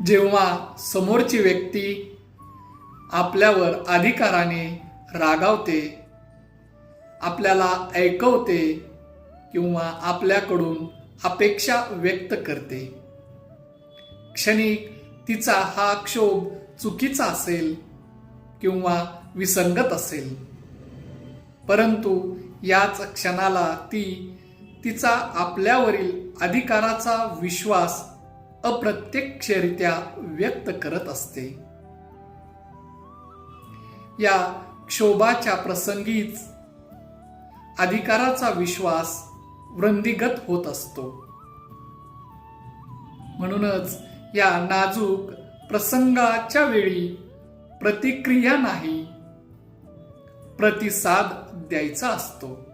जेव्हा समोरची व्यक्ती आपल्यावर अधिकाराने रागावते, आपल्याला ऐकवते किंवा आपल्याकडून अपेक्षा व्यक्त करते, क्षणिक तिचा हा क्षोभ चुकीचा असेल किंवा विसंगत असेल, परंतु याच क्षणाला ती तिचा आपल्यावरील अधिकाराचा विश्वास अप्रत्यक्षरित्या व्यक्त करत असते. या क्षोभाच्या प्रसंगीच अधिकाराचा विश्वास वृद्धिंगत होत असतो. म्हणूनच या नाजूक प्रसंगाच्या वेळी प्रतिक्रिया नाही, प्रतिसाद द्यायचा असतो.